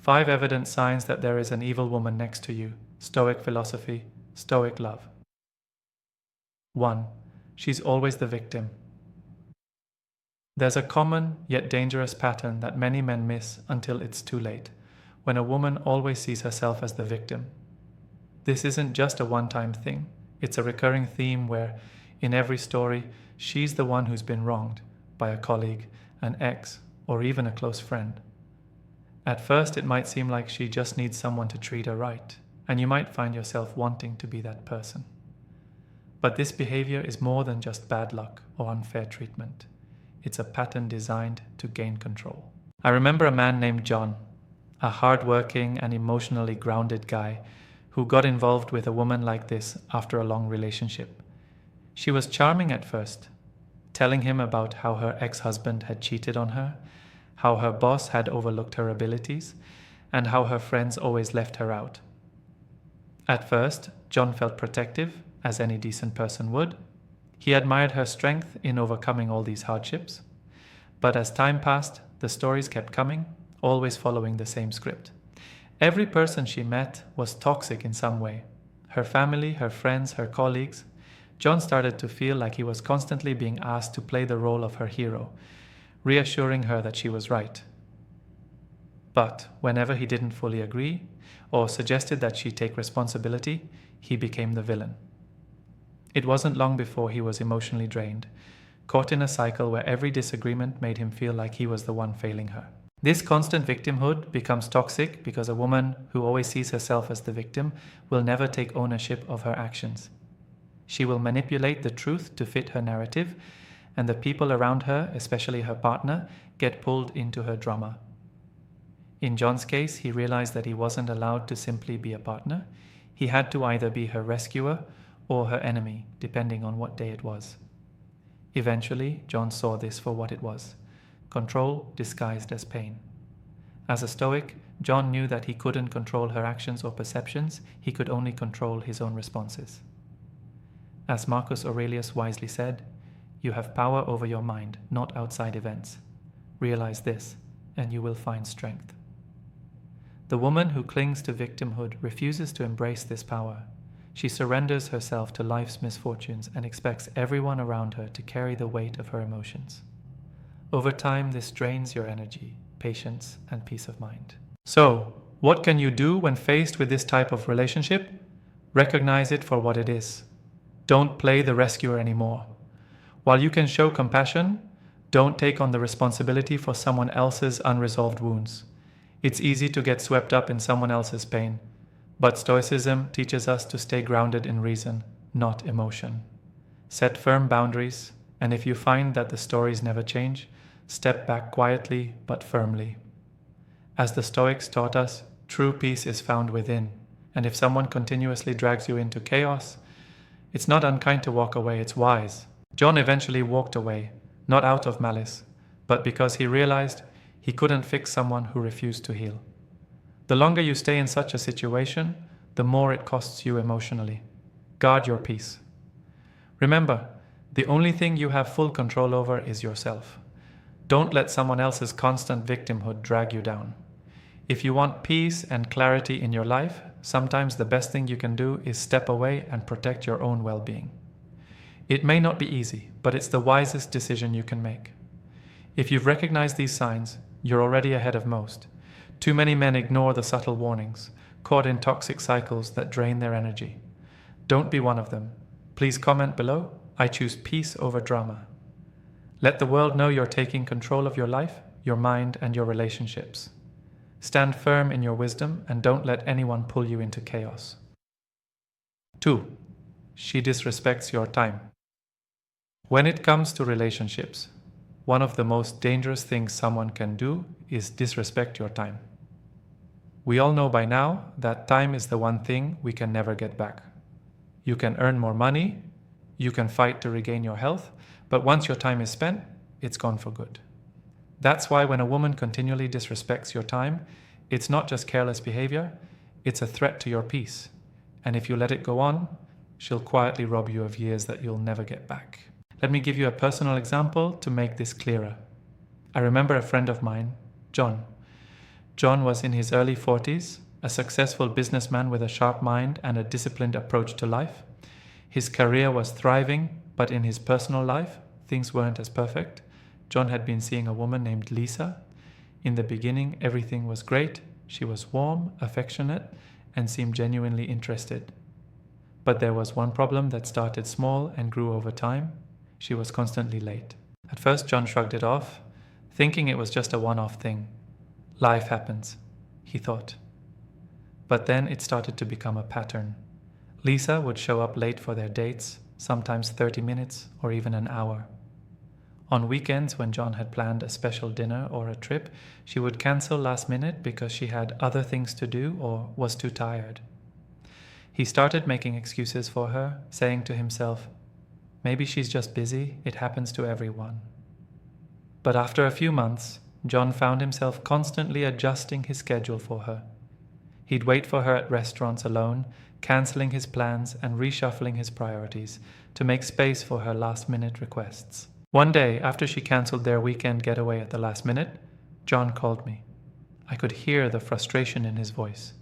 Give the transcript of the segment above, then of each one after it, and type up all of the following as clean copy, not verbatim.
5 evident signs that there is an evil woman next to you. Stoic Philosophy, Stoic Love. 1. She's always the victim. There's a common yet dangerous pattern that many men miss until it's too late, when a woman always sees herself as the victim. This isn't just a one-time thing. It's a recurring theme where, in every story, she's the one who's been wronged by a colleague, an ex, or even a close friend. At first, it might seem like she just needs someone to treat her right, and you might find yourself wanting to be that person. But this behavior is more than just bad luck or unfair treatment. It's a pattern designed to gain control. I remember a man named John, a hard-working and emotionally grounded guy who got involved with a woman like this after a long relationship. She was charming at first, telling him about how her ex-husband had cheated on her, how her boss had overlooked her abilities, and how her friends always left her out. At first, John felt protective, as any decent person would. He admired her strength in overcoming all these hardships. But as time passed, the stories kept coming, always following the same script. Every person she met was toxic in some way. Her family, her friends, her colleagues. John started to feel like he was constantly being asked to play the role of her hero, reassuring her that she was right. But whenever he didn't fully agree, or suggested that she take responsibility, he became the villain. It wasn't long before he was emotionally drained, caught in a cycle where every disagreement made him feel like he was the one failing her. This constant victimhood becomes toxic because a woman who always sees herself as the victim will never take ownership of her actions. She will manipulate the truth to fit her narrative, and the people around her, especially her partner, get pulled into her drama. In John's case, he realized that he wasn't allowed to simply be a partner. He had to either be her rescuer or her enemy, depending on what day it was. Eventually, John saw this for what it was: control disguised as pain. As a Stoic, John knew that he couldn't control her actions or perceptions, he could only control his own responses. As Marcus Aurelius wisely said, "You have power over your mind, not outside events. Realize this, and you will find strength." The woman who clings to victimhood refuses to embrace this power. She surrenders herself to life's misfortunes and expects everyone around her to carry the weight of her emotions. Over time, this drains your energy, patience, and peace of mind. So, what can you do when faced with this type of relationship? Recognize it for what it is. Don't play the rescuer anymore. While you can show compassion, don't take on the responsibility for someone else's unresolved wounds. It's easy to get swept up in someone else's pain. But Stoicism teaches us to stay grounded in reason, not emotion. Set firm boundaries, and if you find that the stories never change, step back quietly but firmly. As the Stoics taught us, true peace is found within, and if someone continuously drags you into chaos, it's not unkind to walk away, it's wise. John eventually walked away, not out of malice, but because he realized he couldn't fix someone who refused to heal. The longer you stay in such a situation, the more it costs you emotionally. Guard your peace. Remember, the only thing you have full control over is yourself. Don't let someone else's constant victimhood drag you down. If you want peace and clarity in your life, sometimes the best thing you can do is step away and protect your own well-being. It may not be easy, but it's the wisest decision you can make. If you've recognized these signs, you're already ahead of most. Too many men ignore the subtle warnings, caught in toxic cycles that drain their energy. Don't be one of them. Please comment below. I choose peace over drama. Let the world know you're taking control of your life, your mind, and your relationships. Stand firm in your wisdom and don't let anyone pull you into chaos. 2. She disrespects your time. When it comes to relationships, one of the most dangerous things someone can do is disrespect your time. We all know by now that time is the one thing we can never get back. You can earn more money, you can fight to regain your health, but once your time is spent, it's gone for good. That's why when a woman continually disrespects your time, it's not just careless behavior, it's a threat to your peace. And if you let it go on, she'll quietly rob you of years that you'll never get back. Let me give you a personal example to make this clearer. I remember a friend of mine, John. John was in his early 40s, a successful businessman with a sharp mind and a disciplined approach to life. His career was thriving, but in his personal life, things weren't as perfect. John had been seeing a woman named Lisa. In the beginning, everything was great. She was warm, affectionate, and seemed genuinely interested. But there was one problem that started small and grew over time. She was constantly late. At first, John shrugged it off, thinking it was just a one-off thing. Life happens, he thought. But then it started to become a pattern. Lisa would show up late for their dates, sometimes 30 minutes or even an hour. On weekends, when John had planned a special dinner or a trip, she would cancel last minute because she had other things to do or was too tired. He started making excuses for her, saying to himself, maybe she's just busy, it happens to everyone. But after a few months, John found himself constantly adjusting his schedule for her. He'd wait for her at restaurants alone, cancelling his plans and reshuffling his priorities to make space for her last-minute requests. One day, after she cancelled their weekend getaway at the last minute, John called me. I could hear the frustration in his voice.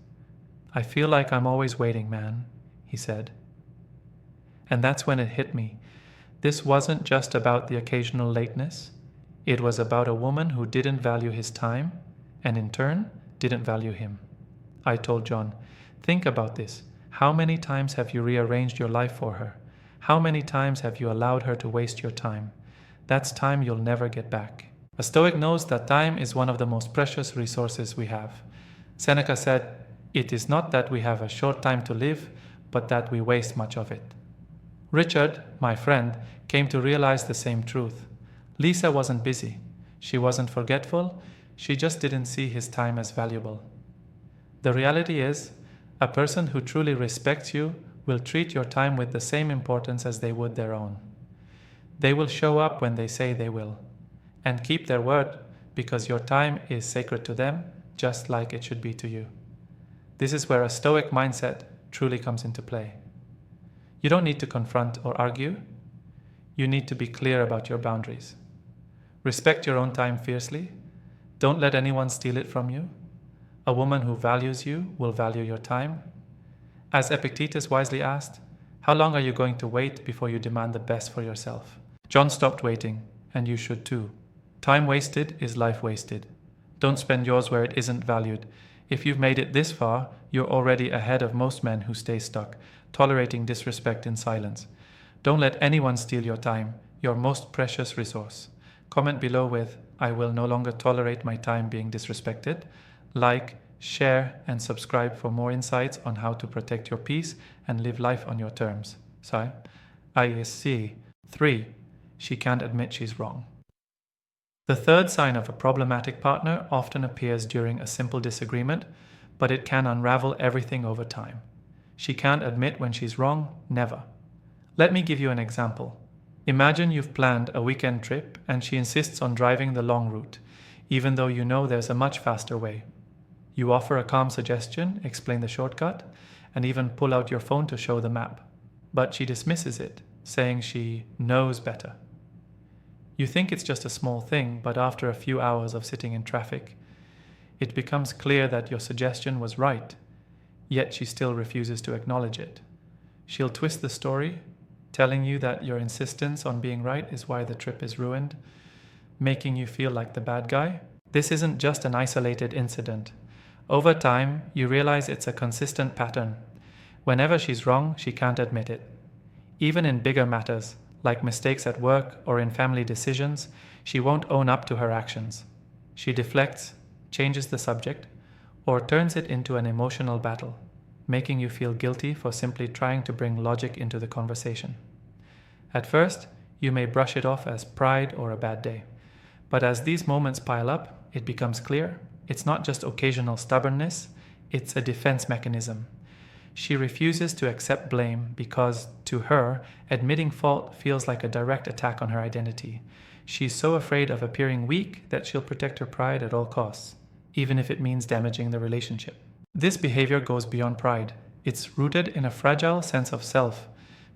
I feel like I'm always waiting, man, he said. And that's when it hit me. This wasn't just about the occasional lateness. It was about a woman who didn't value his time and in turn didn't value him. I told John, think about this. How many times have you rearranged your life for her? How many times have you allowed her to waste your time? That's time you'll never get back. A Stoic knows that time is one of the most precious resources we have. Seneca said, it is not that we have a short time to live, but that we waste much of it. Richard, my friend, came to realize the same truth. Lisa wasn't busy. She wasn't forgetful. She just didn't see his time as valuable. The reality is, a person who truly respects you will treat your time with the same importance as they would their own. They will show up when they say they will, and keep their word because your time is sacred to them, just like it should be to you. This is where a Stoic mindset truly comes into play. You don't need to confront or argue. You need to be clear about your boundaries. Respect your own time fiercely. Don't let anyone steal it from you. A woman who values you will value your time. As Epictetus wisely asked, how long are you going to wait before you demand the best for yourself? John stopped waiting, and you should too. Time wasted is life wasted. Don't spend yours where it isn't valued. If you've made it this far, you're already ahead of most men who stay stuck, tolerating disrespect in silence. Don't let anyone steal your time, your most precious resource. Comment below with, I will no longer tolerate my time being disrespected. Like, share, and subscribe for more insights on how to protect your peace and live life on your terms. So, ISC 3. She can't admit she's wrong. The third sign of a problematic partner often appears during a simple disagreement, but it can unravel everything over time. She can't admit when she's wrong, never. Let me give you an example. Imagine you've planned a weekend trip and she insists on driving the long route, even though you know there's a much faster way. You offer a calm suggestion, explain the shortcut, and even pull out your phone to show the map. But she dismisses it, saying she knows better. You think it's just a small thing, but after a few hours of sitting in traffic, it becomes clear that your suggestion was right, yet she still refuses to acknowledge it. She'll twist the story, telling you that your insistence on being right is why the trip is ruined, making you feel like the bad guy. This isn't just an isolated incident. Over time, you realize it's a consistent pattern. Whenever she's wrong, she can't admit it. Even in bigger matters, like mistakes at work or in family decisions, she won't own up to her actions. She deflects, changes the subject, or turns it into an emotional battle, making you feel guilty for simply trying to bring logic into the conversation. At first, you may brush it off as pride or a bad day. But as these moments pile up, it becomes clear it's not just occasional stubbornness, it's a defense mechanism. She refuses to accept blame because, to her, admitting fault feels like a direct attack on her identity. She's so afraid of appearing weak that she'll protect her pride at all costs, even if it means damaging the relationship. This behavior goes beyond pride. It's rooted in a fragile sense of self.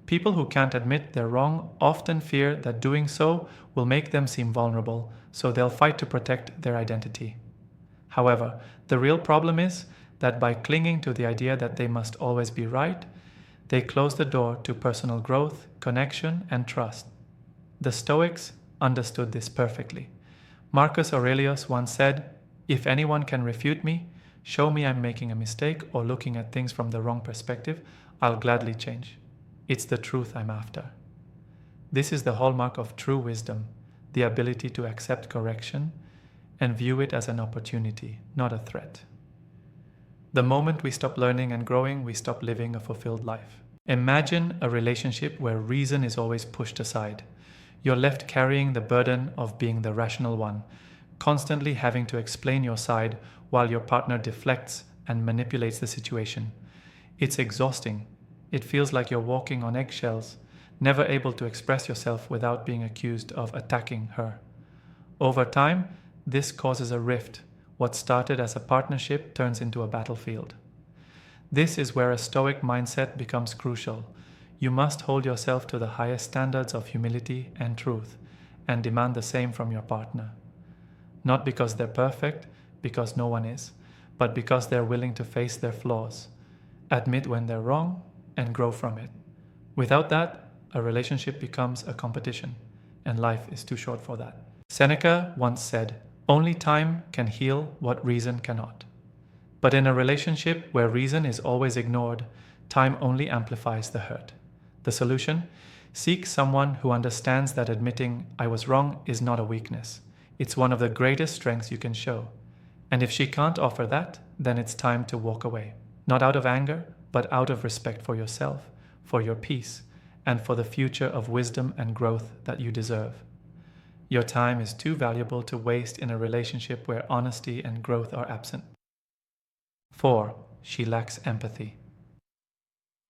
People who can't admit they're wrong often fear that doing so will make them seem vulnerable, so they'll fight to protect their identity. However, the real problem is that by clinging to the idea that they must always be right, they close the door to personal growth, connection, and trust. The Stoics understood this perfectly. Marcus Aurelius once said, "If anyone can refute me, show me I'm making a mistake or looking at things from the wrong perspective, I'll gladly change. It's the truth I'm after." This is the hallmark of true wisdom, the ability to accept correction and view it as an opportunity, not a threat. The moment we stop learning and growing, we stop living a fulfilled life. Imagine a relationship where reason is always pushed aside. You're left carrying the burden of being the rational one, constantly having to explain your side while your partner deflects and manipulates the situation. It's exhausting. It feels like you're walking on eggshells, never able to express yourself without being accused of attacking her. Over time, this causes a rift. What started as a partnership turns into a battlefield. This is where a Stoic mindset becomes crucial. You must hold yourself to the highest standards of humility and truth, and demand the same from your partner. Not because they're perfect, because no one is, but because they're willing to face their flaws, admit when they're wrong, and grow from it. Without that, a relationship becomes a competition, and life is too short for that. Seneca once said, "Only time can heal what reason cannot." But in a relationship where reason is always ignored, time only amplifies the hurt. The solution? Seek someone who understands that admitting "I was wrong" is not a weakness. It's one of the greatest strengths you can show. And if she can't offer that, then it's time to walk away. Not out of anger, but out of respect for yourself, for your peace, and for the future of wisdom and growth that you deserve. Your time is too valuable to waste in a relationship where honesty and growth are absent. 4. She lacks empathy.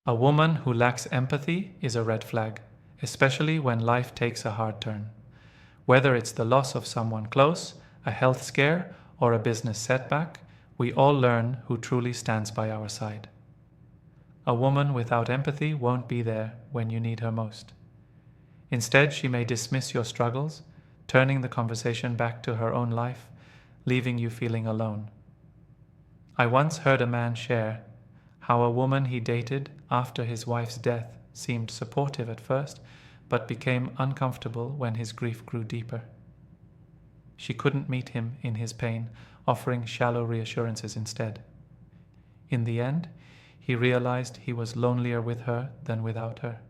A woman who lacks empathy is a red flag, especially when life takes a hard turn. Whether it's the loss of someone close, a health scare, or a business setback, we all learn who truly stands by our side. A woman without empathy won't be there when you need her most. Instead, she may dismiss your struggles, turning the conversation back to her own life, leaving you feeling alone. I once heard a man share how a woman he dated after his wife's death seemed supportive at first, but became uncomfortable when his grief grew deeper. She couldn't meet him in his pain, offering shallow reassurances instead. In the end, he realized he was lonelier with her than without her.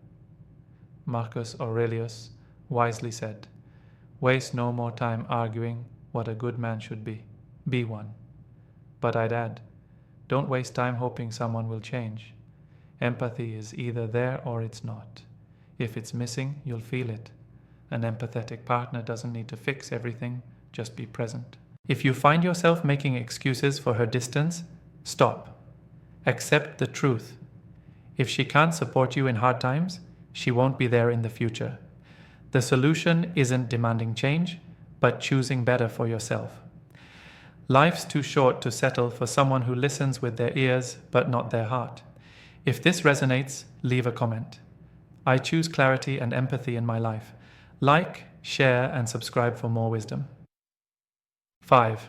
Marcus Aurelius wisely said, "Waste no more time arguing what a good man should be. Be one." But I'd add, don't waste time hoping someone will change. Empathy is either there or it's not. If it's missing, you'll feel it. An empathetic partner doesn't need to fix everything, just be present. If you find yourself making excuses for her distance, stop. Accept the truth. If she can't support you in hard times, she won't be there in the future. The solution isn't demanding change, but choosing better for yourself. Life's too short to settle for someone who listens with their ears but not their heart. If this resonates, leave a comment. I choose clarity and empathy in my life. Like, share, and subscribe for more wisdom. 5.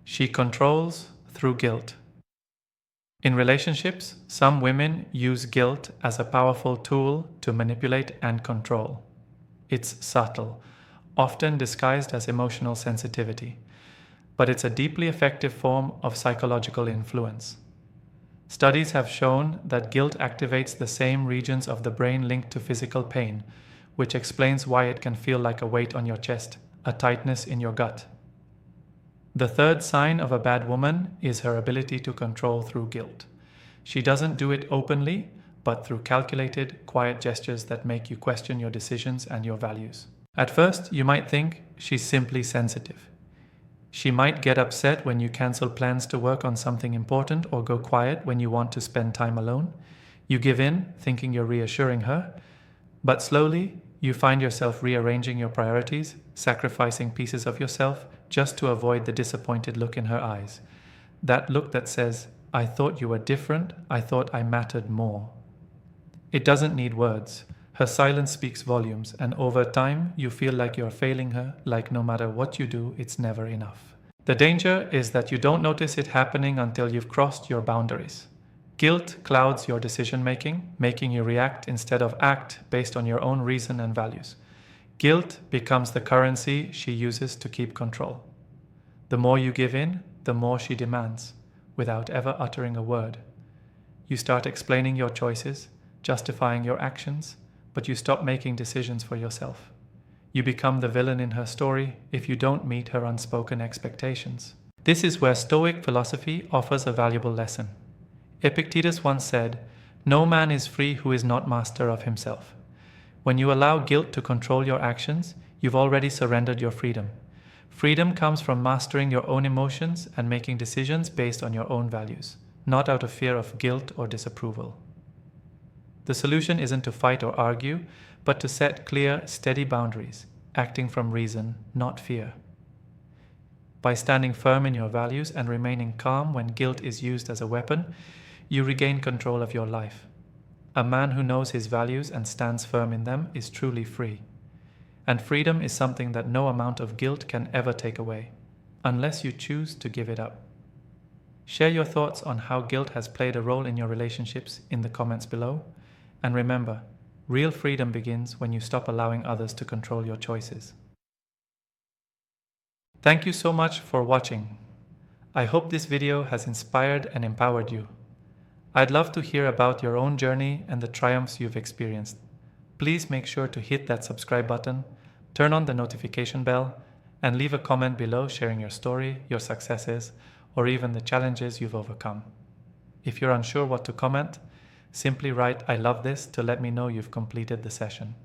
She controls through guilt. In relationships, some women use guilt as a powerful tool to manipulate and control. It's subtle, often disguised as emotional sensitivity, but it's a deeply effective form of psychological influence. Studies have shown that guilt activates the same regions of the brain linked to physical pain, which explains why it can feel like a weight on your chest, a tightness in your gut. The third sign of a bad woman is her ability to control through guilt. She doesn't do it openly, but through calculated, quiet gestures that make you question your decisions and your values. At first, you might think she's simply sensitive. She might get upset when you cancel plans to work on something important or go quiet when you want to spend time alone. You give in, thinking you're reassuring her, but slowly you find yourself rearranging your priorities, sacrificing pieces of yourself just to avoid the disappointed look in her eyes. That look that says, "I thought you were different, I thought I mattered more." It doesn't need words. Her silence speaks volumes, and over time, you feel like you're failing her, like no matter what you do, it's never enough. The danger is that you don't notice it happening until you've crossed your boundaries. Guilt clouds your decision-making, making you react instead of act based on your own reason and values. Guilt becomes the currency she uses to keep control. The more you give in, the more she demands, without ever uttering a word. You start explaining your choices, justifying your actions, but you stop making decisions for yourself. You become the villain in her story if you don't meet her unspoken expectations. This is where Stoic philosophy offers a valuable lesson. Epictetus once said, "No man is free who is not master of himself." When you allow guilt to control your actions, you've already surrendered your freedom. Freedom comes from mastering your own emotions and making decisions based on your own values, not out of fear of guilt or disapproval. The solution isn't to fight or argue, but to set clear, steady boundaries, acting from reason, not fear. By standing firm in your values and remaining calm when guilt is used as a weapon, you regain control of your life. A man who knows his values and stands firm in them is truly free. And freedom is something that no amount of guilt can ever take away, unless you choose to give it up. Share your thoughts on how guilt has played a role in your relationships in the comments below. And remember, real freedom begins when you stop allowing others to control your choices. Thank you so much for watching. I hope this video has inspired and empowered you. I'd love to hear about your own journey and the triumphs you've experienced. Please make sure to hit that subscribe button, turn on the notification bell, and leave a comment below sharing your story, your successes, or even the challenges you've overcome. If you're unsure what to comment, simply write "I love this" to let me know you've completed the session.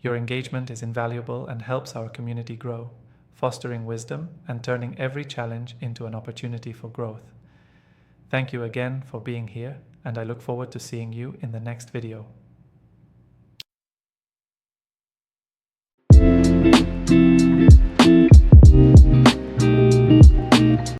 Your engagement is invaluable and helps our community grow, fostering wisdom and turning every challenge into an opportunity for growth. Thank you again for being here, and I look forward to seeing you in the next video.